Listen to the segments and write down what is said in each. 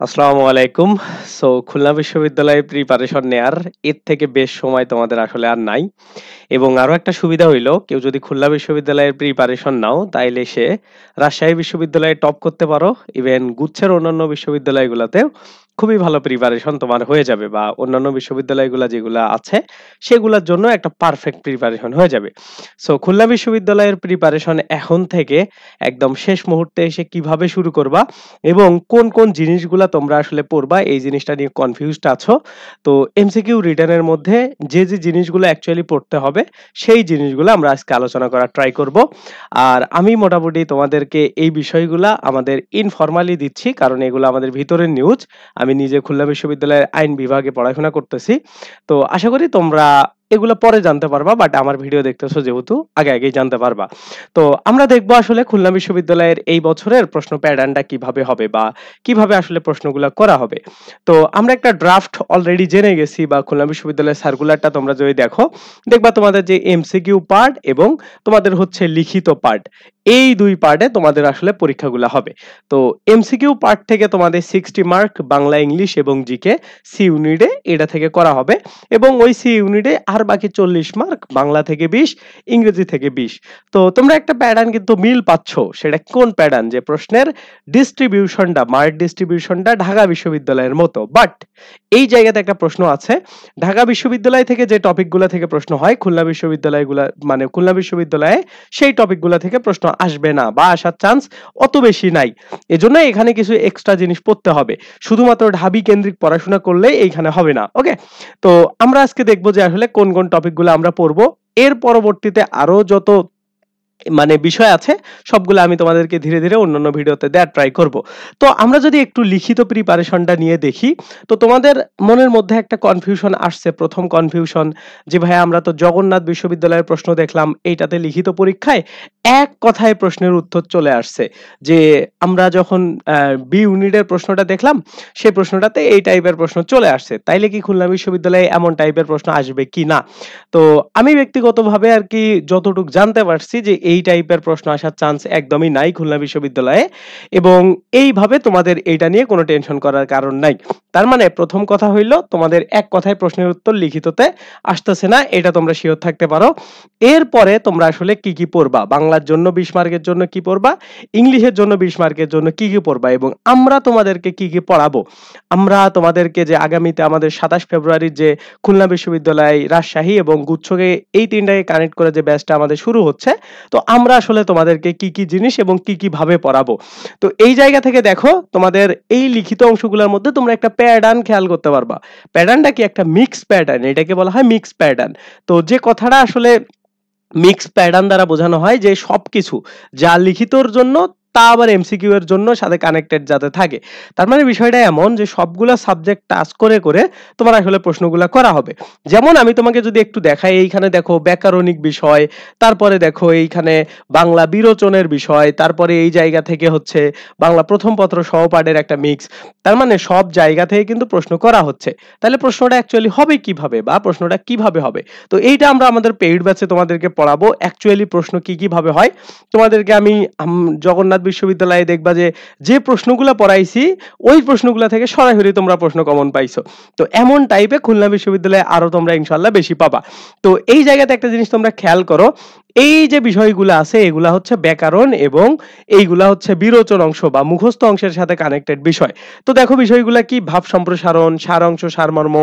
আসসালামু আলাইকুম। খুলনা বিশ্ববিদ্যালয়ে প্রিপারেশন নেয়ার এর থেকে বেশ সময় তোমাদের আসলে আর নাই। এবং আরো একটা সুবিধা হইলো কেউ যদি খুলনা বিশ্ববিদ্যালয়ের প্রিপারেশন নাও তাইলে সে রাজশাহী বিশ্ববিদ্যালয়ে টপ করতে পারো। ইভেন গুচ্ছের অন্যান্য বিশ্ববিদ্যালয়গুলাতেও খুবই ভালো প্রিপারেশন তোমার হয়ে যাবে বা অন্যান্য বিশ্ববিদ্যালয়গুলা যেগুলা আছে সেগুলার জন্য একটা পারফেক্ট প্রিপারেশন হয়ে যাবে। খুলনা বিশ্ববিদ্যালয়ের প্রিপারেশন এখন থেকে একদম শেষ মুহূর্তে এসে কিভাবে শুরু করবা এবং কোন কোন জিনিসগুলা তোমরা আসলে পড়বা এই জিনিসটা নিয়ে কনফিউজড আছো। তো এমসিকিউ রিটেনের মধ্যে যে জিনিসগুলো অ্যাকচুয়ালি পড়তে হবে সেই জিনিসগুলো আমরা আজকে আলোচনা করার ট্রাই করব। আর আমি মোটামুটি তোমাদেরকে এই বিষয়গুলা আমাদের ইনফরমালি দিচ্ছি কারণ এগুলো আমাদের ভিতরের নিউজ। আমি নিজে খুলনা বিশ্ববিদ্যালয়ের আইন বিভাগে পড়াশোনা করতেছি। তো আশা করি তোমরা এগুলো পরে জানতে পারবা, বাট আমার ভিডিও দেখতেছো যেহেতু আগেই জানতে পারবা। তো আমরা দেখবো আসলে খুলনা বিশ্ববিদ্যালয়ের এই বছরের প্রশ্ন প্যাটার্নটা কিভাবে হবে বা কিভাবে আসলে প্রশ্নগুলো করা হবে। তো আমরা একটা ড্রাফট অলরেডি জেনে গেছি বা খুলনা বিশ্ববিদ্যালয়ের সার্কুলারটা তোমরা যদি দেখো দেখবা তোমাদের যে এমসিকিউ পার্ট এবং তোমাদের হচ্ছে লিখিত পার্ট, এই দুই পার্টে তোমাদের আসলে পরীক্ষাগুলো হবে। তো এমসিকিউ পার্ট থেকে তোমাদের 60 মার্ক বাংলা, ইংলিশ এবং জিকে সি ইউনিটে এটা থেকে করা হবে এবং ওই সি ইউনিটে আর বাকি 40 মার্ক বাংলা থেকে 20, ইংরেজি থেকে 20। তো তোমরা একটা প্যাটার্ন কিন্তু মিল পাচ্ছ, সেটা কোন প্যাটার্ন, যে প্রশ্নের ডিস্ট্রিবিউশনটা, মার্ক ডিস্ট্রিবিউশনটা ঢাকা বিশ্ববিদ্যালয়ের মতো। বাট এই জায়গাতে একটা প্রশ্ন আছে, ঢাকা বিশ্ববিদ্যালয় থেকে যে টপিকগুলো থেকে প্রশ্ন হয় খুলনা বিশ্ববিদ্যালয়গুলো মানে খুলনা বিশ্ববিদ্যালয়ে সেই টপিকগুলো থেকে প্রশ্ন আসবে না বা আসার চান্স অত বেশি নাই। এজন্য এখানে কিছু এক্সট্রা জিনিস পড়তে হবে, শুধুমাত্র ঢাবি কেন্দ্রিক পড়াশোনা করলে এইখানে হবে না। ওকে, তো আমরা আজকে দেখবো যে আসলে কোন কোন টপিকগুলো আমরা পড়বো। এর পরবর্তীতে আরো যত বিষয় আছে সবগুলো আমি তোমাদেরকে ধীরে ধীরে অন্যান্য ভিডিওতে দেওয়ার ট্রাই করব। তো আমরা যদি একটু লিখিত প্রিপারেশনটা নিয়ে দেখি, তো তোমাদের মনের মধ্যে একটা কনফিউশন আসছে। প্রথম কনফিউশন যে ভাই আমরা তো জগন্নাথ বিশ্ববিদ্যালয়ের প্রশ্ন দেখলাম, এইটাতে লিখিত পরীক্ষায় এক কথায় প্রশ্নের উত্তর চলে আসছে যে আমরা যখন বি ইউনিটের প্রশ্নটা দেখলাম সেই প্রশ্নটাতে এই টাইপের প্রশ্ন চলে আসছে, তাইলে কি খুলনা বিশ্ববিদ্যালয়ে এমন টাইপের প্রশ্ন আসবে কি না। তো আমি ব্যক্তিগতভাবে আর কি যতটুকু জানতে পারছি যে এই টাইপের প্রশ্ন আসার চান্স একদমই নাই খুলনা বিশ্ববিদ্যালয়ে, এবং এইভাবে তোমাদের এইটা নিয়ে কোনো টেনশন করার কারণ নাই। তার মানে প্রথম কথা হইল তোমাদের এক কথায় প্রশ্নের উত্তর লিখিততে আসতেছে না, এটা তোমরা শিওর থাকতে পারো। এরপরে তোমরা আসলে কি কি পড়বা, বাংলার জন্য 20 মার্কের জন্য কি পড়বা, ইংলিশের জন্য 20 মার্কের জন্য কি কি পড়বা এবং আমরা তোমাদেরকে কি কি পড়াবো। আমরা তোমাদেরকে যে আগামীতে আমাদের 27 ফেব্রুয়ারির যে খুলনা বিশ্ববিদ্যালয়, রাজশাহী এবং গুচ্ছকে এই তিনটাকে কানেক্ট করে যে ব্যাচটা আমাদের শুরু হচ্ছে, তো আমরা আসলে তোমাদেরকে কি কি জিনিস এবং কি কি ভাবে পড়াবো। তো এই জায়গা থেকে দেখো তোমাদের এই লিখিত অংশগুলোর মধ্যে তোমরা একটা প্যাটার্ন খেয়াল করতে পারবা। প্যাটার্নটা কি, একটা মিক্স প্যাটার্ন, এটাকে বলা হয় মিক্স প্যাটার্ন। তো যে কথাটা আসলে মিক্স প্যাটার্ন দ্বারা বোঝানো হয় যে সবকিছু যা লিখিতর জন্য তা আবার এমসিকিউ এর জন্য সাথে কানেক্টেড যাতে থাকে। তার মানে বিষয়টা এমন যে সবগুলা সাবজেক্ট টাচ করে করে তোমার আসলে প্রশ্নগুলা করা হবে। যেমন আমি তোমাকে যদি একটু দেখাই, এইখানে দেখো ব্যাকরণিক বিষয়, তারপরে দেখো এইখানে বাংলা বিরোচনের বিষয়, তারপরে এই জায়গা থেকে হচ্ছে বাংলা প্রথম পত্র সহপাঠের একটা মিক্স। তার মানে সব জায়গা থেকে কিন্তু প্রশ্ন করা হচ্ছে। তাহলে প্রশ্নটা অ্যাকচুয়ালি হবে কিভাবে বা প্রশ্নটা কিভাবে হবে, তো এইটা আমরা আমাদের পেইড ব্যাচে তোমাদেরকে পড়াবো। অ্যাকচুয়ালি প্রশ্ন কি কিভাবে হয় তোমাদেরকে আমি জগন্নাথ বিশ্ববিদ্যালয়ে দেখবা যে যে প্রশ্নগুলো পড়াইছি ওই প্রশ্নগুলো থেকে সরাসরি তোমরা প্রশ্ন কমন পাইছো। তো এমন টাইপে খুলনা বিশ্ববিদ্যালয়ে আরো তোমরা ইনশাল্লাহ বেশি পাবা। তো এই জায়গাতে একটা জিনিস তোমরা খেয়াল করো, এই যে বিষয়গুলো আছে এগুলা হচ্ছে ব্যাকরণ এবং এইগুলা হচ্ছে বিরোচন অংশ বা মুখস্থ অংশের সাথে কানেক্টেড বিষয়। তো দেখো বিষয়গুলা কি, ভাব সম্প্রসারণ, সার অংশ, সারমর্ম,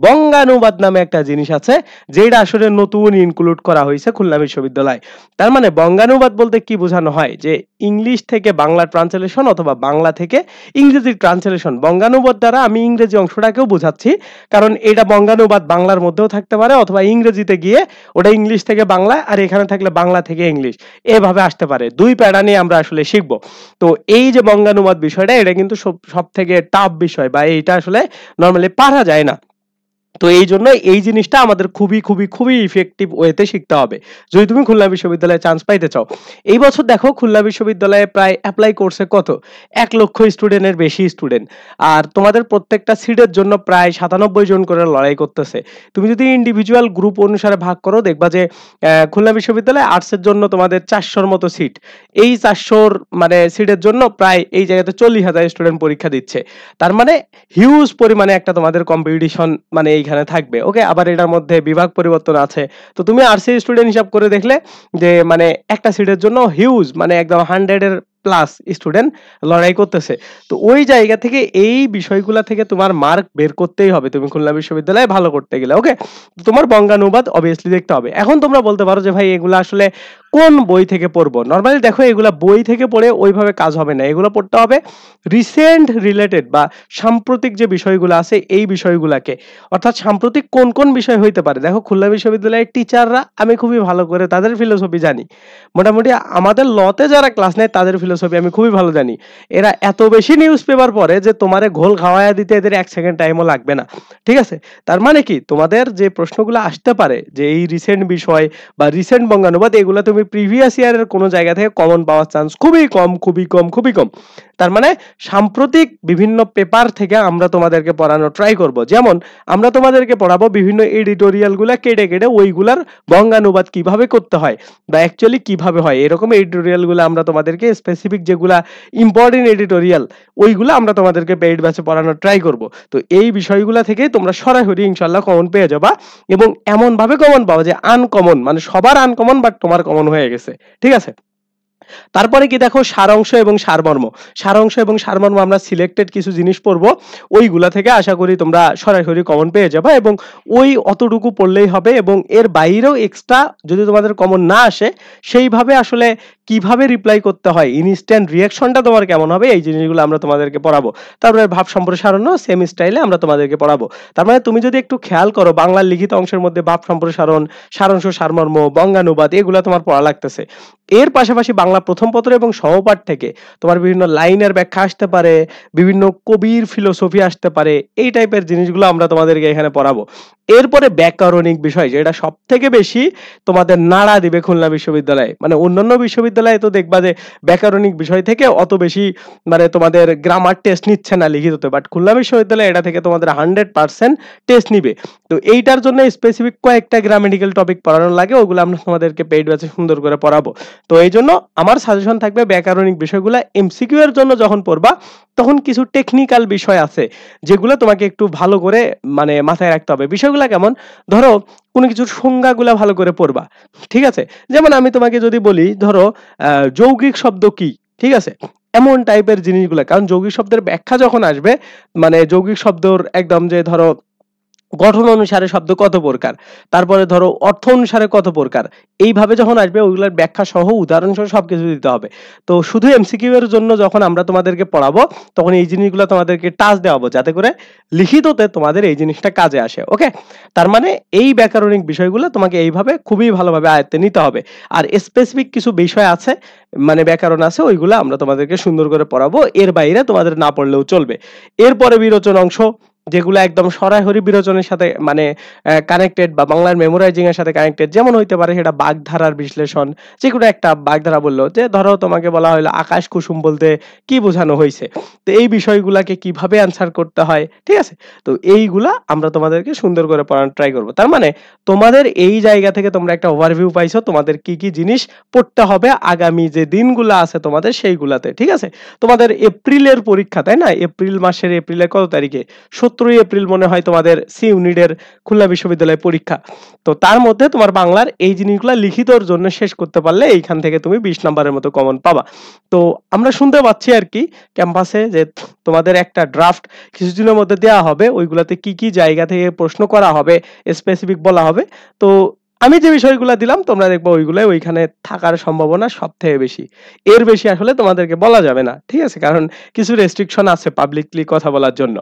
বঙ্গানুবাদ নামে একটা জিনিস আছে যেটা আসলে নতুন ইনক্লুড করা হয়েছে খুলনা বিশ্ববিদ্যালয়। তার মানে বঙ্গানুবাদ বলতে কি বোঝানো হয়, যে ইংলিশ থেকে বাংলা ট্রান্সলেশন অথবা বাংলা থেকে ইংরেজি ট্রান্সলেশন। বঙ্গানুবাদ দ্বারা আমি ইংরেজি অংশটাকেও বোঝাচ্ছি, কারণ এটা বঙ্গানুবাদ বাংলার মধ্যেও থাকতে পারে অথবা ইংরেজিতে গিয়ে ওটা ইংলিশ থেকে বাংলা আর এখানে থাকলে বাংলা থেকে ইংলিশ, এভাবে আসতে পারে। দুই প্যাটার্নে আমরা আসলে শিখবো। তো এই যে বঙ্গানুবাদ বিষয়টা, এটা কিন্তু সব থেকে টাফ বিষয় বা এইটা আসলে নর্মালি পারা যায় না। তো এই জন্য এই জিনিসটা আমাদের খুবই খুবই খুবই ইফেক্টিভ ওয়েতে শিখতে হবে যদি তুমি খুলনা বিশ্ববিদ্যালয়ে চান্স পাইতে চাও। এই বছর দেখো খুলনা বিশ্ববিদ্যালয়ে প্রায় অ্যাপ্লাই করছে কত 1 লক্ষ স্টুডেন্টের বেশি স্টুডেন্ট, আর তোমাদের প্রত্যেকটা সিটের জন্য প্রায় 97 জন করে লড়াই করতেছে। তুমি যদি ইন্ডিভিজুয়াল গ্রুপ অনুসারে ভাগ করো দেখবা যে খুলনা বিশ্ববিদ্যালয়ে আর্টসের জন্য তোমাদের 400-র মতো সিট, এই 400-র মানে সিটের জন্য প্রায় এই জায়গাতে 40,000 স্টুডেন্ট পরীক্ষা দিচ্ছে। তার মানে হিউজ পরিমাণে একটা তোমাদের কম্পিটিশন মানে এইখানে থাকবে। ওকে, আবার এটার মধ্যে বিভাগ পরিবর্তন আছে। তো তুমি আরসি স্টুডেন্ট হিসাব করে দেখলে যে মানে একটা সিটের জন্য হিউজ মানে একদম 100-এর প্লাস স্টুডেন্ট লড়াই করতেছে। তো ওই জায়গা থেকে এই বিষয়গুলা থেকে তোমার মার্ক বের করতেই হবে তুমি খুলনা বিশ্ববিদ্যালয়ে ভালো করতে গেলে। ওকে, তোমার বঙ্গানুবাদ অবভিয়াসলি দেখতে হবে। এখন তোমরা বলতে পারো যে ভাই এগুলা আসলে কোন বই থেকে পড়বো? নরমালি দেখো এগুলা বই থেকে পড়ে ওইভাবে কাজ হবে না, এগুলো পড়তে হবে রিসেন্ট রিলেটেড বা সাম্প্রতিক যে বিষয়গুলো আছে এই বিষয়গুলাকে, অর্থাৎ সাম্প্রতিক কোন কোন বিষয় হইতে পারে। দেখো খুলনা বিশ্ববিদ্যালয়ের টিচাররা আমি খুবই ভালো করে তাদের ফিলোসফি জানি, মোটামুটি আমাদের লতে যারা ক্লাস নেয় তাদের ফিলোসফি আমি খুবই ভালো জানি। এরা এত বেশি নিউজ পেপার পড়ে যে তোমারে ঘোল খাওয়ায়া দিতে এদের 1 সেকেন্ড টাইমও লাগবে না। ঠিক আছে, তার মানে কি তোমাদের যে প্রশ্নগুলো আসতে পারে যে এই রিসেন্ট বিষয় বা রিসেন্ট বঙ্গানুবাদ, এগুলো তুমি প্রিভিয়াস ইয়ারের কোনো জায়গা থেকে কমন পাওয়ার চান্স খুবই কম খুবই কম খুবই কম। তার মানে সাম্প্রতিক বিভিন্ন পেপার থেকে আমরা তোমাদেরকে পড়ানো ট্রাই করব। যেমন আমরা তোমাদেরকে পড়াবো বিভিন্ন এডিটোরিয়াল গুলা কেটে কেটে ওইগুলার বঙ্গানুবাদ কিভাবে করতে হয় বা অ্যাকচুয়ালি কিভাবে হয়, এরকম এডিটোরিয়াল গুলো আমরা তোমাদেরকে স্পেসিফিক যেগুলা ইম্পর্টেন্ট এডিটোরিয়াল ওইগুলো আমরা তোমাদেরকে পেইড ব্যাচে পড়ানোর ট্রাই করব। তো এই বিষয়গুলা থেকে তোমরা সরাসরি ইনশাল্লাহ কমন পেয়ে যাবা, এবং এমন ভাবে কমন পাওয়া যে আনকমন মানে সবার আনকমন বাট তোমার কমন হয়ে গেছে। ঠিক আছে, তারপরে কি দেখো সারাংশ এবং সারমর্ম। সারাংশ এবং সারমর্ম আমরা সিলেক্টেড কিছু জিনিস পড়বো, ওইগুলা থেকে আশা করি তোমরা সরাসরি কমন পেয়ে যাবে, এবং ওই অতটুকু পড়লেই হবে। এবং এর বাইরেও এক্সট্রা যদি তোমাদের কমন না আসে সেইভাবে আসলে কিভাবে রিপ্লাই করতে হয়, ইনস্ট্যান্ট রিয়াকশনটা তোমার কেমন হবে, এই জিনিসগুলো আমরা তোমাদেরকে পড়াবো। তারপরে ভাব সম্প্রসারণও সেম স্টাইলে আমরা তোমাদেরকে পড়াবো। তার মানে তুমি যদি একটু খেয়াল করো বাংলার লিখিত অংশের মধ্যে ভাব সম্প্রসারণ, সারাংশ, সারমর্ম, বঙ্গানুবাদ এগুলো তোমার পড়া লাগতেছে। এর পাশাপাশি বাংলা প্রথম পত্র এবং সহপাঠ থেকে তোমার বিভিন্ন লাইনের ব্যাখ্যা আসতে পারে, বিভিন্ন কবির ফিলোসফি আসতে পারে, এই টাইপের জিনিসগুলো আমরা তোমাদেরকে এখানে পড়াবো। এরপরে ব্যাকরণিক বিষয় যেটা সব থেকে বেশি তোমাদের নাড়া দিবে খুলনা বিশ্ববিদ্যালয়ে। মানে অন্যান্য বিশ্ববিদ্যালয়ে তো দেখবা যে ব্যাকরণিক বিষয় থেকে অত বেশি মানে তোমাদের গ্রামার টেস্ট নিচ্ছে না লিখিততে, বাট খুলনা বিশ্ববিদ্যালয়ে এটা থেকে তোমাদের 100% টেস্ট নিবে। তো এইটার জন্য স্পেসিফিক কয়েকটা গ্রামেটিক্যাল টপিক পড়ানো লাগে, ওগুলো আমরা তোমাদেরকে পেইড ব্যাচে সুন্দর করে পড়াবো। তো এই জন্য আমার সাজেশন থাকবে ব্যাকরণিক বিষয়গুলো এমসিকিউ এর জন্য যখন পড়বা তখন কিছু টেকনিক্যাল বিষয় আছে যেগুলো তোমাকে একটু ভালো করে মানে মাথায় রাখতে হবে। বিষয়গুলো কেমন, ধরো কোনো কিছুর সংজ্ঞাগুলো ভালো করে পড়বা। ঠিক আছে, যেমন আমি তোমাকে যদি বলি ধরো যৌগিক শব্দ কি, ঠিক আছে, এমন টাইপের জিনিসগুলো, কারণ যৌগিক শব্দের ব্যাখ্যা যখন আসবে মানে যৌগিক শব্দর একদম যে ধরো গঠন অনুসারে শব্দ কত প্রকার, তারপরে ধরো অর্থ অনুসারে কত প্রকার, এইভাবে যখন আসবে ওইগুলোর ব্যাখ্যা সহ উদাহরণ সহ সবকিছু দিতে হবে। তো শুধু এমসিকিউ এর জন্য যখন আমরা তোমাদেরকে পড়াবো তখন এই জিনিসগুলো তোমাদেরকে টাচ দেওয়াবো যাতে করে লিখিততে তোমাদের এই জিনিসটা কাজে আসে। ওকে, তার মানে এই ব্যাকরণিক বিষয়গুলো তোমাকে এইভাবে খুবই ভালোভাবে আয়ত্তে নিতে হবে। আর স্পেসিফিক কিছু বিষয় আছে মানে ব্যাকরণ আছে, ওইগুলো আমরা তোমাদেরকে সুন্দর করে পড়াবো, এর বাইরে তোমাদের না পড়লেও চলবে। এরপরে বিরোচন অংশ, যেগুলো একদম সরাসরি বিরোচনের সাথে মানে কানেক্টেড বা বাংলার মেমোরাইজিং এর সাথে কানেক্টেড। যেমন হইতে পারে সেটা বাগধারার বিশ্লেষণ, যে কোনো একটা বাগধারা বললো যে ধরো তোমাকে বলা হলো আকাশ কুসুম বলতে কি বোঝানো হয়েছে, তো এই বিষয়গুলাকে কিভাবে অ্যান্সার করতে হয়। ঠিক আছে, তো এইগুলা আমরা তোমাদেরকে সুন্দর করে পড়ানোর ট্রাই করবো। তার মানে তোমাদের এই জায়গা থেকে তোমরা একটা ওভারভিউ পাইছো তোমাদের কি কি জিনিস পড়তে হবে আগামী যে দিনগুলো আছে তোমাদের সেইগুলাতে। ঠিক আছে, তোমাদের এপ্রিলের পরীক্ষা, তাই না? এপ্রিল মাসের এপ্রিলের কত তারিখে, 17 এপ্রিল মনে হয় তোমাদের সি ইউনিটের খুলনা বিশ্ববিদ্যালয়ের পরীক্ষা। তো তার মধ্যে তোমার বাংলার এই জিনিসগুলো লিখিতর জন্য শেষ করতে পারলে এইখান থেকে তুমি 20 নম্বরের মতো কমন পাবা। তো আমরা শুনতে পাচ্ছি আর কি ক্যাম্পাসে যে তোমাদের একটা ড্রাফট কিছুদিনের মধ্যে দেওয়া হবে, ওইগুলাতে কি কি জায়গা থেকে প্রশ্ন করা হবে স্পেসিফিক বলা হবে। তো আমি যে বিষয়গুলো দিলাম তোমরা দেখবো ওইগুলাই ওইখানে থাকার সম্ভাবনা সবথেকে বেশি। এর বেশি আসলে তোমাদেরকে বলা যাবে না, ঠিক আছে? কারণ কিছু রেস্ট্রিকশন আছে পাবলিকলি কথা বলার জন্য।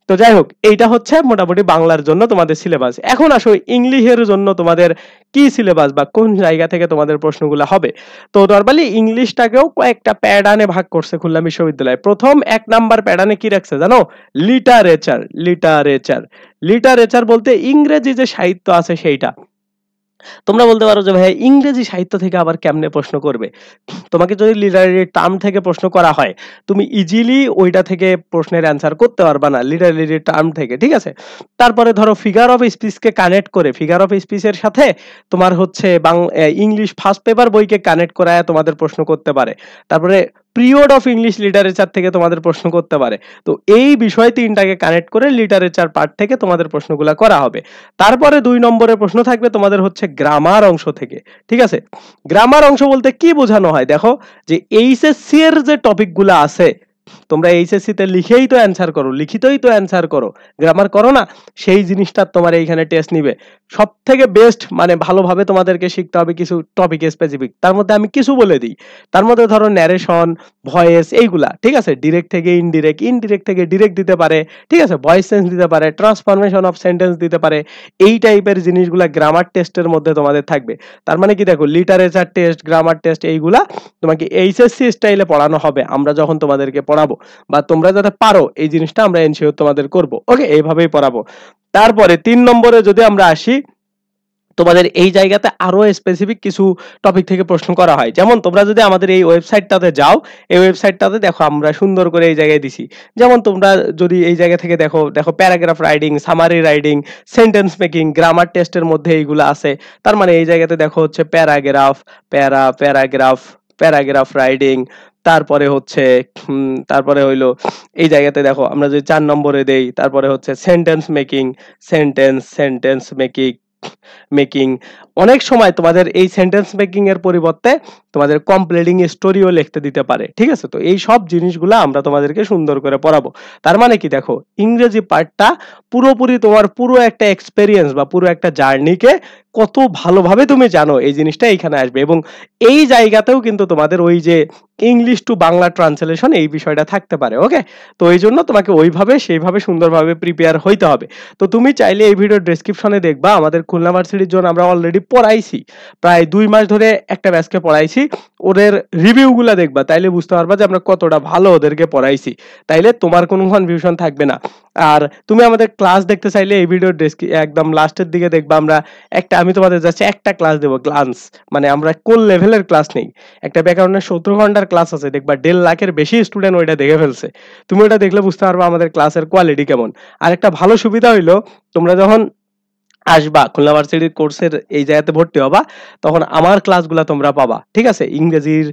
তো যাই হোক, এইটা হচ্ছে মোটামুটি বাংলার জন্য তোমাদের সিলেবাস। এখন আসো ইংলিশের জন্য তোমাদের কি সিলেবাস বা কোন জায়গা থেকে তোমাদের প্রশ্নগুলো হবে। তো নরমালি ইংলিশটাকেও কয়েকটা প্যাটার্নে ভাগ করছে খুলনা বিশ্ববিদ্যালয়। প্রথম 1 নাম্বার প্যাটার্নে কি রাখছে জানো? লিটারেচার। লিটারেচার লিটারেচার বলতে ইংরেজি যে সাহিত্য আছে সেইটা। তোমরা বলতে পারো যে ভাই ইংরেজি সাহিত্য থেকে আবার কেমনে প্রশ্ন করবে? তোমাকে যদি লিটারেরি টার্ম থেকে প্রশ্ন করা হয়, তুমি ইজিলি ওইটা থেকে প্রশ্নের অ্যান্সার করতে পারবা না লিটারেরি টার্ম থেকে, ঠিক আছে? তারপরে ধরো ফিগার অফ স্পিচকে কানেক্ট করে, ফিগার অফ স্পিচের সাথে তোমার হচ্ছে ইংলিশ ফার্স্ট পেপার বইকে কানেক্ট করায় তোমাদের প্রশ্ন করতে পারে। তারপরে পিরিয়ড অফ ইংলিশ লিটারেচার থেকে তোমাদের প্রশ্ন করতে পারে। তো এই বিষয় তিনটাকে কানেক্ট করে লিটারেচার পার্ট থেকে তোমাদের প্রশ্নগুলো করা হবে। তারপরে 2 নম্বরের প্রশ্ন থাকবে তোমাদের হচ্ছে গ্রামার অংশ থেকে, ঠিক আছে? গ্রামার অংশ বলতে কি বোঝানো হয়? দেখো, যে এইচএসসি এর যে টপিকগুলো আছে, তোমরা এইচএসসি তে লিখেই তো অ্যান্সার করো, লিখিতই তো অ্যান্সার করো, গ্রামার করো না? সেই জিনিসটা তোমার এইখানে টেস্ট নিবে। সব থেকে বেস্ট মানে ভালোভাবে তোমাদেরকে শিখতে হবে কিছু টপিক স্পেসিফিক। তার মধ্যে আমি কিছু বলে দিই। তার মধ্যে ধরো ন্যারেশন, ভয়েস, এইগুলা, ঠিক আছে? ডিরেক্ট থেকে ইনডিরেক্ট, ইনডিরেক্ট থেকে ডিরেক্ট দিতে পারে, ঠিক আছে? ভয়েস চেঞ্জ দিতে পারে, ট্রান্সফরমেশন অফ সেন্টেন্স দিতে পারে। এই টাইপের জিনিসগুলা গ্রামার টেস্টের মধ্যে তোমাদের থাকবে। তার মানে কি, দেখো, লিটারেচার টেস্ট, গ্রামার টেস্ট, এইগুলা তোমাকে এইচএসসি স্টাইলে পড়ানো হবে আমরা যখন তোমাদেরকে পড়াবো, বা তোমরা যাতে পারো এই জিনিসটা আমরা এনশিওর তোমাদের করব। ওকে, এইভাবেই পড়াবো। তারপরে 3 নম্বরে যদি আমরা আসি, তোমাদের এই জায়গাতে আরো স্পেসিফিক কিছু টপিক থেকে প্রশ্ন করা হয়। যেমন তোমরা যদি আমাদের এই ওয়েবসাইটটাতে যাও, এই ওয়েবসাইটটাতে দেখো আমরা সুন্দর করে এই জায়গায় দিছি। যেমন তোমরা যদি এই জায়গা থেকে দেখো, paragraph riding, summary riding, sentence making, grammar টেস্টের মধ্যে এইগুলো আছে। তার মানে এই জায়গাতে দেখো হচ্ছে প্যারাগ্রাফ, প্যারাগ্রাফ, প্যারাগ্রাফ রাইডিং, তারপরে হচ্ছে তারপরে হইলো এই জায়গাতে দেখো আমরা যদি 4 নম্বরে দেই, তারপরে হচ্ছে সেন্টেন্স মেকিং, সেন্টেন্স মেকিং। অনেক সময় তোমাদের এই সেন্টেন্স মেকিং এর পরিবর্তে তোমাদের কমপ্লিটিং স্টোরিও লিখতে দিতে পারে, ঠিক আছে? তো এই সব জিনিসগুলো আমরা তোমাদেরকে সুন্দর করে পড়াবো। তার মানে কি, দেখো, ইংরেজি পার্টটা পুরোপুরি তোমার পুরো একটা এক্সপেরিয়েন্স বা পুরো একটা জার্নিকে কত ভালোভাবে তুমি জানো এই জিনিসটা এখানে আসবে। এবং এই জায়গাতেও কিন্তু তোমাদের ওই যে ইংলিশ টু বাংলা ট্রান্সলেশন এই বিষয়টা থাকতে পারে। ওকে, তো এই জন্য তোমাকে ওইভাবে সেইভাবে সুন্দরভাবে প্রিপেয়ার হইতে হবে। তো তুমি চাইলে এই ভিডিওর ডেসক্রিপশনে দেখবা আমাদের খুলনা ভার্সিটির জন্য আমরা অলরেডি পড়াইছি, প্রায় 2 মাস ধরে একটা ব্যাচকে পড়াইছি। ওদের রিভিউগুলো দেখবা, তাইলে বুঝতে পারবা যে আমরা কতটা ভালো ওদেরকে পড়াইছি। তাইলে তোমার কোনো কনফিউশন থাকবে না। আর তুমি আমাদের ক্লাস দেখতে চাইলে এই ভিডিওর একদম লাস্টের দিকে দেখবা আমরা আমি তোমাদের যাচ্ছে একটা ক্লাস দেবো, গ্লান্স, মানে আমরা কোন লেভেলের ক্লাস নেই। একটা ব্যাকরণের 70 ঘন্টার ক্লাস আছে, দেখবা 1.5 লাখের বেশি স্টুডেন্ট ওইটা দেখে ফেলছে। তুমি ওটা দেখলে বুঝতে পারবা আমাদের ক্লাসের কোয়ালিটি কেমন। আর একটা ভালো সুবিধা হইলো, তোমরা যখন আসবা খুলনা ভার্সিটির কোর্সের এই জায়গাতে ভর্তি হবা, তখন আমার ক্লাসগুলা তোমরা পাবা, ঠিক আছে? ইংরেজির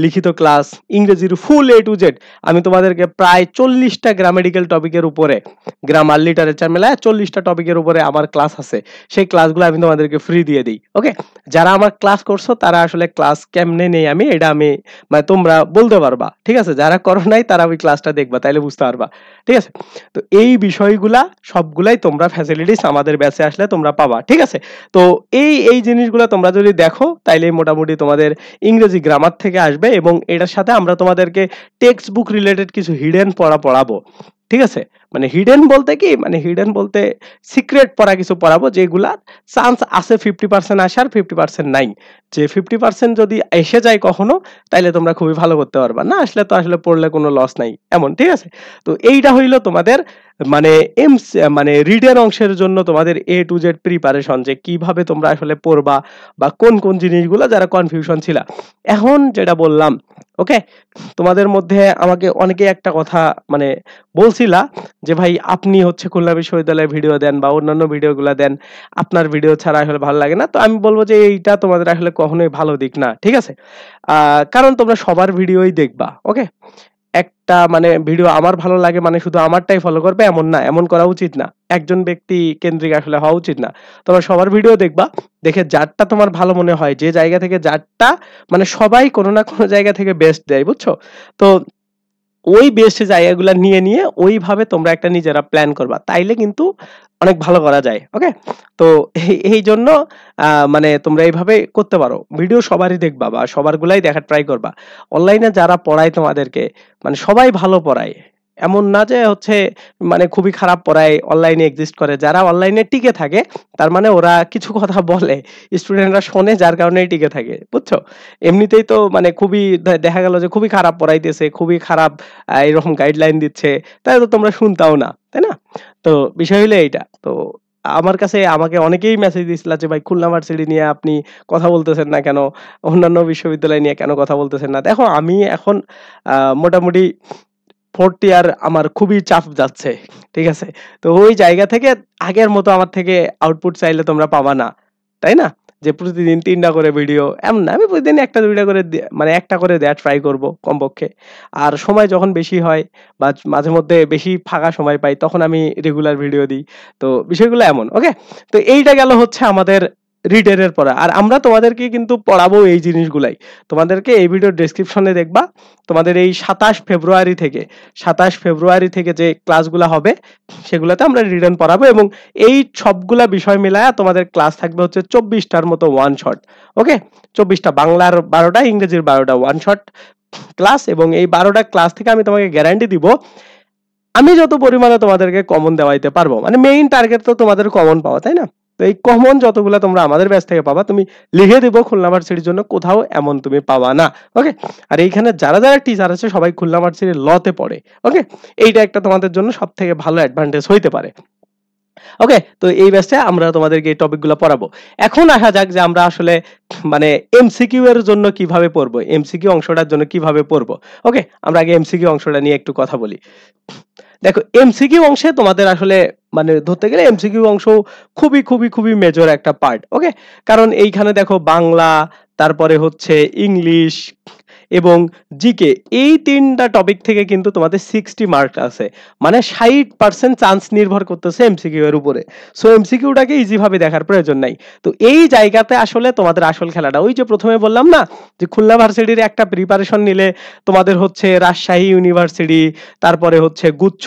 লিখিত ক্লাস, ইংরেজির ফুল A to Z। আমি তোমাদেরকে প্রায় 40টা গ্রামাটিক্যাল টপিকের উপরে, গ্রামার লিটারেচার মেলায় 40টা টপিকের উপরে আমার ক্লাস আছে। সেই ক্লাসগুলো আমি তোমাদেরকে ফ্রি দিয়ে দিই। ওকে, যারা আমার ক্লাস করছো তারা আসলে ক্লাস কেমনে নেই আমি, এটা আমি মানে তোমরা বলতে পারবা, ঠিক আছে? যারা করো নাই তারা ওই ক্লাসটা দেখবা, তাইলে বুঝতে পারবা, ঠিক আছে? তো এই বিষয়গুলা সবগুলাই তোমরা ফ্যাসিলিটিস আমাদের ব্যাচে আসলে তোমরা পাবা, ঠিক আছে? তো এই জিনিসগুলো তোমরা যদি দেখো, তাইলে মোটামুটি তোমাদের ইংরেজি গ্রামার থেকে আসবে। এবং এটার সাথে আমরা তোমাদেরকে টেক্সট বুক রিলেটেড কিছু হিডেন পড়াবো, ঠিক আছে? মানে হিডেন বলতে কি, মানে হিডেন বলতে সিক্রেট পড়া কিছু পড়াবো, যেগুলা চান্স আছে 50% আসার, 50% নাই। যে 50% যদি এসে যায় কখনো, তাইলে তোমরা খুবই ভালো করতে পারবা, না আসলে তো আসলে পড়লে কোনো লস নাই এমন, ঠিক আছে? তো এইটা হইলো তোমাদের মানে মানে রিডের অংশের জন্য তোমাদের A to Z প্রিপারেশন, যে কিভাবে তোমরা আসলে পড়বা বা কোন কোন জিনিসগুলো যারা কনফিউশন ছিল। এখন যেটা বললাম, ওকে, তোমাদের মধ্যে আমাকে অনেকে একটা কথা মানে বলছিলা যে ভাই আপনি হচ্ছে খুলনা বিশ্ববিদ্যালয়ে ভিডিও দেন বা অন্যান্য ভিডিওগুলো দেন, আপনার ভিডিও ছাড়া আসলে ভালো লাগে না। তো আমি বলবো যে এইটা তোমাদের আসলে কখনোই ভালো দিক না, ঠিক আছে? কারণ তোমরা সবার ভিডিওই দেখবা। ওকে, একটা মানে ভিডিও আমার ভালো লাগে মানে শুধু আমারটাই ফলো করবে এমন না, এমন করা উচিত না। একজন ব্যক্তি কেন্দ্রিক আসলে হওয়া উচিত না। তোমরা সবার ভিডিও দেখবা, দেখে যারটা তোমার ভালো মনে হয়, যে জায়গা থেকে যারটা মানে সবাই কোনো না কোনো জায়গা থেকে বেস্ট দেয়, বুঝছো? তো ওই বেস্ট জায়গাগুলো নিয়ে ওইভাবে তোমরা একটা নিজেরা প্ল্যান করবা, তাইলে কিন্তু অনেক ভালো করা যায়। ওকে, তো এই জন্য মানে তোমরা এইভাবে করতে পারো, ভিডিও সবারই দেখবা বা সবারগুলাই দেখার ট্রাই করবা। অনলাইনে যারা পড়ায় তোমাদেরকে, মানে সবাই ভালো পড়ায়, এমন না যে হচ্ছে মানে খুবই খারাপ পড়ায় অনলাইনে এক্সিস্ট করে। যারা অনলাইনে টিকে থাকে তার মানে ওরা কিছু কথা বলে, স্টুডেন্টরা শোনে, যার কারণে টিকে থাকে, বুঝছো? এমনিতেই তো মানে খুবই দেখা গেল যে খুবই খারাপ পড়াইতেছে, খুবই খারাপ এরকম গাইডলাইন দিচ্ছে, তাই তো তোমরা শুনতাও না, তাই না? তো বিষয় হলো এইটা। তো আমার কাছে আমাকে অনেকেই মেসেজ দিছিল যে ভাই খুলনা ভার্সিটি নিয়ে আপনি কথা বলতেছেন না কেন, অন্যান্য বিশ্ববিদ্যালয় নিয়ে কেন কথা বলতেছেন না? দেখো আমি এখন মোটামুটি 4th ইয়ার, আমার খুবই চাপ যাচ্ছে, ঠিক আছে? তো ওই জায়গা থেকে আগের মতো আমার থেকে আউটপুট চাইলে তোমরা পাবা না, তাই না? যে প্রতিদিন 3টা করে ভিডিও এমন না, আমি প্রতিদিন 1টা 2টা করে মানে 1টা করে দেওয়ার ট্রাই করব কমপক্ষে। আর সময় যখন বেশি হয় বা মাঝে মধ্যে বেশি ফাঁকা সময় পাই তখন আমি রেগুলার ভিডিও দিই। তো বিষয়গুলো এমন। ওকে, তো এইটা গেল হচ্ছে আমাদের রিটেনের পড়া। আর আমরা তোমাদেরকে কিন্তু পড়াবো এই জিনিসগুলাই। তোমাদেরকে এই ভিডিওর ডেসক্রিপশনে দেখবা, তোমাদের এই 27 ফেব্রুয়ারি থেকে যে ক্লাসগুলা হবে সেগুলাতে আমরা রিটেন পড়াবো, এবং এই সবগুলা বিষয় মিলায়া তোমাদের ক্লাস থাকবে হচ্ছে 24টার মতো ওয়ান শট। ওকে, 24টা, বাংলার 12টা, ইংরেজির 12টা ওয়ান শট ক্লাস। এবং এই 12টা ক্লাস থেকে আমি তোমাকে গ্যারান্টি দিব আমি যত পরিমাণে তোমাদেরকে কমন দেওয়াইতে পারবো, মানে মেইন টার্গেট তো তোমাদের কমন পাওয়া, তাই না? তো এই কমন যতগুলা তোমরা আমাদের ব্যাচ থেকে পাবা, তুমি লিখে দিব খুলনা ভার্সিটির জন্য কোথাও এমন তুমি পাবা না। ওকে, আর এইখানে যারা যারা টিচার আছে সবাই খুলনা ভার্সিটির লতে পড়ে। ওকে, এইটা একটা তোমাদের জন্য সব থেকে ভালো অ্যাডভান্টেজ হইতে পারে। ওকে, তো এই ব্যাচে আমরা তোমাদেরকে এই টপিকগুলো পড়াবো। এখন আসা যাক যে আমরা আসলে মানে এমসিকিউ এর জন্য কিভাবে পড়বো, এমসিকিউ অংশটার জন্য কিভাবে পড়বো। ওকে, আমরা আগে এমসিকিউ অংশটা নিয়ে একটু কথা বলি। দেখো এমসিকিউ অংশে তোমাদের আসলে মানে ধরতে গেলে এমসিকিউ অংশ খুবই খুবই খুবই মেজর একটা পার্ট। ওকে, কারণ এইখানে দেখো বাংলা, তারপরে হচ্ছে ইংলিশ এবং জিকে, এই 3টা টপিক থেকে কিন্তু তোমাদের 60 মার্ক আছে, মানে 60% চান্স নির্ভর করতেছে এমসিকিউ এর উপরে। সো এমসিকিউটাকে ইজি ভাবে দেখার প্রয়োজন নাই। তো এই জায়গাতে আসলে তোমাদের আসল খেলাটা, ওই যে প্রথমে বললাম না যে খুলনা ভার্সিটির একটা প্রিপারেশন নিলে তোমাদের হচ্ছে রাজশাহী ইউনিভার্সিটি, তারপরে হচ্ছে গুচ্ছ,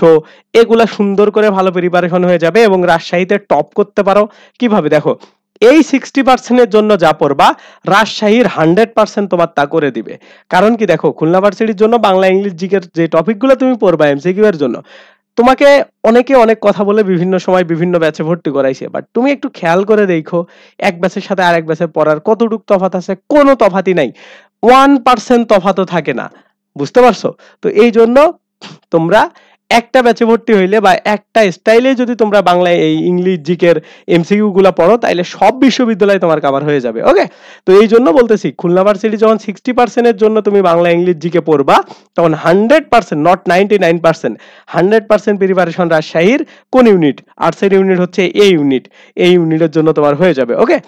এগুলা সুন্দর করে ভালো প্রিপারেশন হয়ে যাবে এবং রাজশাহীতে টপ করতে পারো। কিভাবে দেখো, এই 60% এর জন্য যা পড়বা রাজশাহীর 100% তোমার তা করে দিবে। কারণ কি দেখো, খুলনা ভার্সিটির জন্য বাংলা ইংলিশ জিকের যে টপিকগুলো তুমি পড়বা এমসিকিউ এর জন্য, তোমাকে অনেকে অনেক কথা বলে বিভিন্ন সময় বিভিন্ন ব্যাচে ভর্তি করাইছে, বাট তুমি একটু খেয়াল করে দেখো এক ব্যাচের সাথে আরেক ব্যাচের পড়ার কতটুকু তফাৎ আছে। কোনো তফাতই নাই, 1% তফাতও থাকে না, বুঝতে পারছো? তো এই জন্য তোমরা একটা ব্যাচে ভর্তি হইলে বা একটা স্টাইলে যদি তোমরা বাংলা এই ইংলিশ জিকের এমসিকিউ গুলা পড়ো, তাইলে সব বিশ্ববিদ্যালয় তোমার কভার হয়ে যাবে। ওকে, তো এই জন্য বলতেছি খুলনা ভার্সিটি যখন 60% এর জন্য তুমি বাংলা ইংলিশ জিকে পড়বা, তখন 100%, নট 99%, 100% প্রিপারেশন রাজশাহীর কোন ইউনিট, আর্টসের ইউনিট হচ্ছে এই ইউনিট, এই ইউনিটের জন্য তোমার হয়ে যাবে। ওকে,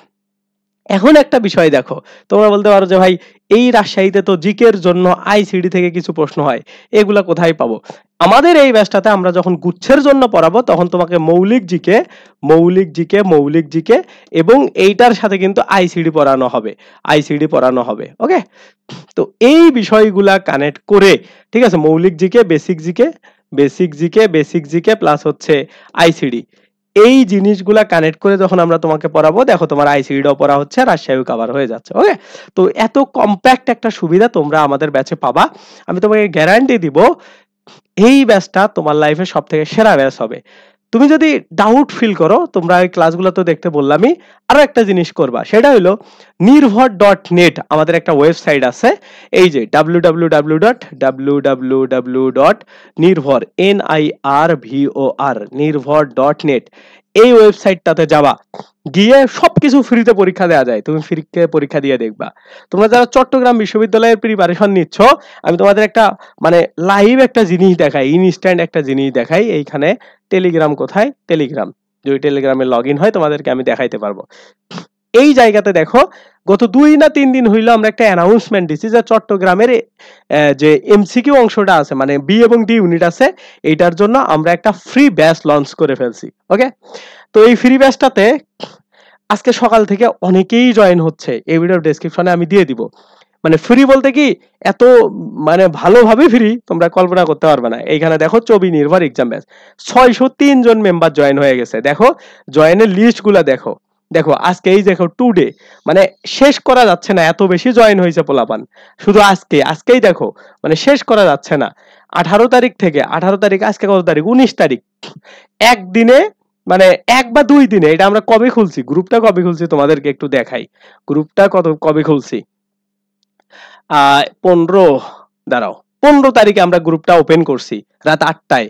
এখন একটা বিষয় দেখো, তোমরা বলতে পারো যে ভাই এই রাজশাহীতে তো জিকের জন্য আইসিডি থেকে কিছু প্রশ্ন হয়, এগুলা কোথায় পাবো? আমাদের এই ব্যাচটাতে আমরা যখন গুচ্ছের জন্য পড়াবো তখন তোমাকে মৌলিক জিকে এবং এইটার সাথে কিন্তু আইসিডি পড়ানো হবে। ওকে, তো এই বিষয়গুলা কানেক্ট করে, ঠিক আছে, মৌলিক জিকে, বেসিক জিকে প্লাস হচ্ছে আইসিডি, এই জিনিসগুলা কানেক্ট করে যখন আমরা তোমাকে পড়াবো, দেখো তোমার আইসিডিও পড়া হচ্ছে, রাজশাহীও কভার হয়ে যাচ্ছে। ওকে, তো এত কম্প্যাক্ট একটা সুবিধা তোমরা আমাদের ব্যাচে পাবা। আমি তোমাকে গ্যারান্টি দিব এই ব্যাচটা তোমার লাইফে সব থেকে সেরা ব্যাচ হবে। তুমি যদি ডাউট ফিল করো, তোমরা এই ক্লাসগুলো তো দেখতে বললামই, আরো একটা জিনিস করবা, সেটা হলো নির্ভর.নেট, আমাদের একটা ওয়েবসাইট আছে, এই যে www.nirbhor নির্ভর.নেট, এই ওয়েবসাইটটাতে যাবা, গিয়ে সবকিছু ফ্রিতে পরীক্ষা দেওয়া যায়, তুমি ফ্রিতে পরীক্ষা দিয়ে দেখবা। তোমরা যারা চট্টগ্রাম বিশ্ববিদ্যালয়ের প্রিপারেশন নিচ্ছ, আমি তোমাদের একটা মানে লাইভ একটা জিনিস দেখাই, ইনস্ট্যান্ট একটা জিনিস দেখাই। এইখানে টেলিগ্রাম কোথায়, টেলিগ্রাম, যদি টেলিগ্রামে লগ ইন হয় তোমাদেরকে আমি দেখাইতে পারবো। এই জায়গাতে দেখো, গত 2 না 3 দিন হইলো আমরা একটা অ্যানাউন্সমেন্ট দিছি যে চট্টগ্রামের যে এমসিকিউ অংশটা আছে, মানে বি এবং ডি ইউনিট আছে, এইটার জন্য আমরা একটা ফ্রি ব্যাচ লঞ্চ করে ফেলছি। ওকে, তো এই ফ্রি ব্যাচটাতে আজকে সকাল থেকে অনেকেই জয়েন হচ্ছে, এই ভিডিওর ডেসক্রিপশনে আমি দিয়ে দিব। মানে ফ্রি বলতে কি এত মানে ভালোভাবে ফ্রি তোমরা কল্পনা করতে পারবে না। এইখানে দেখো চবি নির্ভর এক্সাম ব্যাচ 603 জন মেম্বার জয়েন হয়ে গেছে। দেখো জয়েনের লিস্ট গুলা দেখো, দেখো আজকে এই দেখো টুডে, মানে শেষ করা যাচ্ছে না, এত বেশি জয়েন হয়েছে পোলাপান শুধু আজকেই দেখো, মানে শেষ করা যাচ্ছে না। 18 তারিখ থেকে 18 তারিখ, আজকে কত তারিখ, 19 তারিখ, একদিনে মানে 1 বা 2 দিনে, এটা আমরা কবে খুলছি গ্রুপটা, কবে খুলছি তোমাদেরকে একটু দেখাই গ্রুপটা কবে খুলছি। 15, দাঁড়াও, 15 তারিখে আমরা গ্রুপটা ওপেন করছি রাত 8টায়।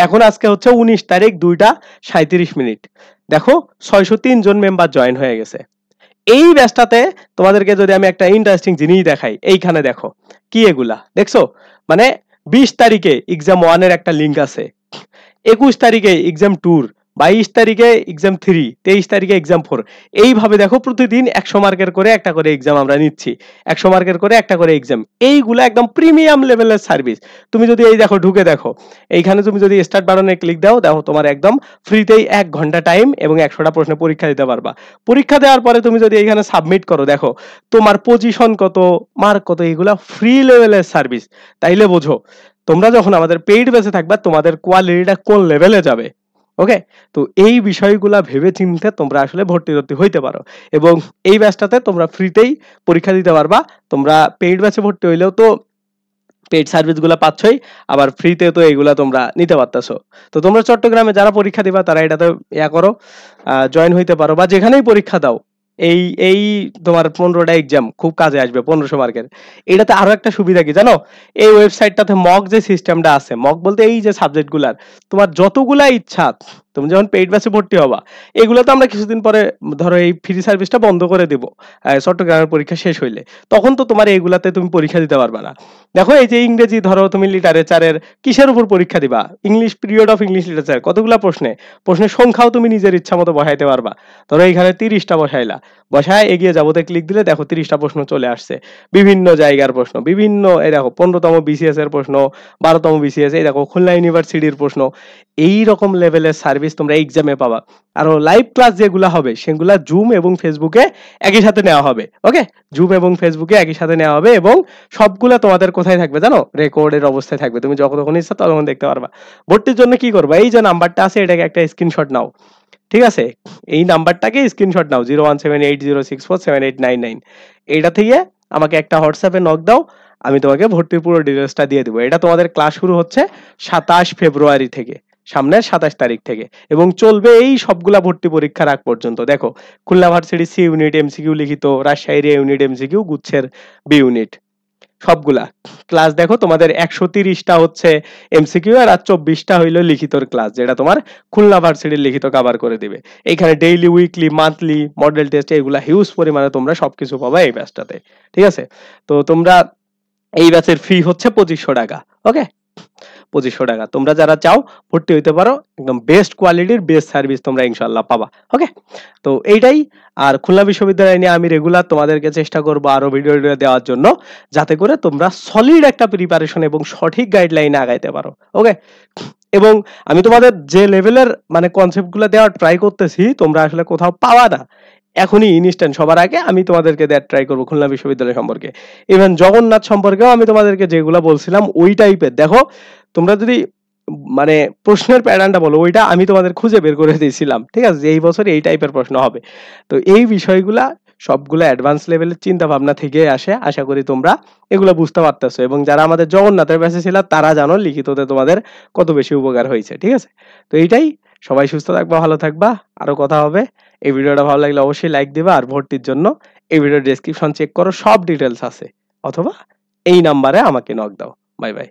এখন আজকে হচ্ছে 19 তারিখ 2টা 37 মিনিট। দেখো 603 জন মেম্বার জয়েন হয়ে গেছে। এই ব্যাচটাতে তোমাদেরকে যদি আমি একটা ইন্টারেস্টিং জিনিস দেখাই, এইখানে দেখো কি এগুলা দেখছো, মানে 20 তারিখে এক্সাম 1 এর একটা লিংক আছে, 21 তারিখে এক্সাম 2, 22 তারিখে এক্সাম 3, 23 তারিখে এক্সাম 4। এইভাবে দেখো প্রতিদিন 100 মার্কের করে একটা করে এক্সাম আমরা নিচ্ছি, 100 মার্কের করে একটা করে এক্সাম। এইগুলা একদম প্রিমিয়াম লেভেলের সার্ভিস। তুমি যদি এই দেখো ঢুকে দেখো, এইখানে তুমি যদি স্টার্ট বাটনে ক্লিক দাও, দেখো তোমার একদম ফ্রিতেই 1 ঘন্টা টাইম এবং 100টা প্রশ্নের পরীক্ষা দিতে পারবা। পরীক্ষা দেওয়ার পরে তুমি যদি এইখানে সাবমিট করো, দেখো তোমার পজিশন কত, মার্ক কত, এইগুলা ফ্রি লেভেলের সার্ভিস। তাইলে বোঝো তোমরা যখন আমাদের পেইড বেসে থাকবা তোমাদের কোয়ালিটিটা কোন লেভেলে যাবে। ওকে, তো এই বিষয়গুলা ভেবে চিন্তে তোমরা আসলে ভর্তি হইতে পারো, এবং এই ব্যাচটাতে তোমরা ফ্রিতেই পরীক্ষা দিতে পারবা। তোমরা পেইড ব্যাচে ভর্তি হইলেও তো পেইড সার্ভিস গুলা পাচ্ছই, আবার ফ্রিতে তো এইগুলা তোমরা নিতে পারতেছো। তো তোমরা চট্টগ্রামে যারা পরীক্ষা দিবা তারা এটাতে করো, জয়েন হইতে পারো, বা যেখানেই পরীক্ষা দাও। এই এই তোমার 15টা এক্সাম খুব কাজে আসবে, 1500 মার্কের। এটাতে আরো একটা সুবিধা কি জানো, এই ওয়েবসাইটটাতে মক যে সিস্টেমটা আছে, মক বলতে এই যে সাবজেক্টগুলার তোমার যতগুলা ইচ্ছা, তুমি যখন পেইড ব্যাচে ভর্তি হবা, এগুলো তো আমরা কিছুদিন পরে ধরো এই ফ্রি সার্ভিসটা বন্ধ করে দিব চট্টগ্রামের পরীক্ষা শেষ হইলে, তখন তো তোমার এইগুলাতে তুমি পরীক্ষা দিতে পারবে না। দেখো এই যে ইংরেজি, ধরো তুমি লিটারেচারের কিসের উপর পরীক্ষা দিবা, English, period of English literature, কতগুলা প্রশ্নের সংখ্যাও তুমি নিজের ইচ্ছা মতো বসাইতে পারবা। ধরো এখানে 30টা বসাইলা, বসায় এগিয়ে যাবোতে ক্লিক দিলে দেখো 30টা প্রশ্ন চলে আসছে, বিভিন্ন জায়গার প্রশ্ন, বিভিন্ন, এই দেখো 15তম বিসিএস এর প্রশ্ন, 12তম বিসিএস, এই দেখো খুলনা ইউনিভার্সিটির প্রশ্ন। এই রকম লেভেলের সার্ভিস তোমরা এক্সামে পাবা। আর লাইভ ক্লাস যেগুলা হবে সেগুলা জুম এবং ফেসবুকে একই সাথে নেওয়া হবে। ওকে, জুম এবং ফেসবুকে একই সাথে নেওয়া হবে, এবং সবগুলা তোমাদের কোথায় থাকবে জানো, রেকর্ডের অবস্থায় থাকবে, তুমি যখন ইচ্ছা তখন দেখতে পারবা। ভর্তির জন্য কি করবা, এই যে নাম্বারটা আছে এটাকে একটা স্ক্রিনশট নাও, ঠিক আছে, এই নাম্বারটাকে স্ক্রিনশট নাও, 01780647899। এইটা থেকে আমাকে একটা হোয়াটসঅ্যাপে নক দাও, আমি তোমাকে ভর্তির পুরো ডিটেলসটা দিয়ে দেবো। এটা তোমাদের ক্লাস শুরু হচ্ছে 27 ফেব্রুয়ারি থেকে, সামনের 27 তারিখ থেকে, এবং চলবে এই সবগুলা ভর্তি পরীক্ষার আগ পর্যন্ত। দেখো Khulna varsity C unit MCQ লিখিত, রাজশাহীর এ ইউনিট এমসিকিউ, গুচ্ছের বি ইউনিট, সবগুলা ক্লাস দেখো তোমাদের 130টা হচ্ছে এমসিকিউ আর 24টা হইলো লিখিতর ক্লাস, যেটা তোমার খুলনা ভার্সিটির লিখিত কভার করে দিবে। এখানে daily, weekly, monthly model test, এগুলা হিউজ পরিমাণে তোমরা সবকিছু পাবা এই ব্যাচটাতে, ঠিক আছে। তো তোমরা এই ব্যাচের ফি হচ্ছে 2500 টাকা। ওকে, 2500 টাকা, তোমরা যারা চাও ভর্তি হইতে পারো, একদম বেস্ট কোয়ালিটির বেস্ট সার্ভিস তোমরা ইনশাআল্লাহ পাবা। ওকে, তো এইটাই। আর খুলনা বিশ্ববিদ্যালয় নিয়ে আমি রেগুলার তোমাদেরকে চেষ্টা করবো আরো ভিডিও দেওয়ার জন্য, যাতে করে তোমরা সলিড একটা প্রিপারেশন এবং সঠিক গাইডলাইনে আগাইতে পারো। ওকে, এবং আমি তোমাদের যে লেভেলের মানে কনসেপ্টগুলো দেওয়ার ট্রাই করতেছি, তোমরা আসলে কোথাও পাওয়া না, এখনই ইনস্ট্যান্ট সবার আগে আমি তোমাদেরকে দেওয়ার ট্রাই করবো খুলনা বিশ্ববিদ্যালয় সম্পর্কে। ইভেন জগন্নাথ সম্পর্কেও আমি তোমাদেরকে যেগুলো বলছিলাম ওই টাইপের, দেখো তোমরা যদি মানে প্রশ্নের প্যাটার্নটা বলো, ওইটা আমি তোমাদের খুঁজে বের করে দিয়েছিলাম, ঠিক আছে, যে এই বছর এই টাইপের প্রশ্ন হবে। তো এই বিষয়গুলা সবগুলো অ্যাডভান্স লেভেলের চিন্তা ভাবনা থেকে আসে, আশা করি তোমরা এগুলো বুঝতে পারতেছো, এবং যারা আমাদের জগন্নাথের ব্যাচে ছিল তারা জানো লিখিততে তোমাদের কত বেশি উপকার হয়েছে, ঠিক আছে। তো এইটাই, সবাই সুস্থ থাকবা, ভালো থাকবা, আরো কথা হবে। এই ভিডিওটা ভালো লাগলে অবশ্যই লাইক দিবা, আর ভর্তির জন্য এই ভিডিওর ডেসক্রিপশন চেক করো, সব ডিটেলস আছে, অথবা এই নাম্বারে আমাকে নক দাও। Bye bye.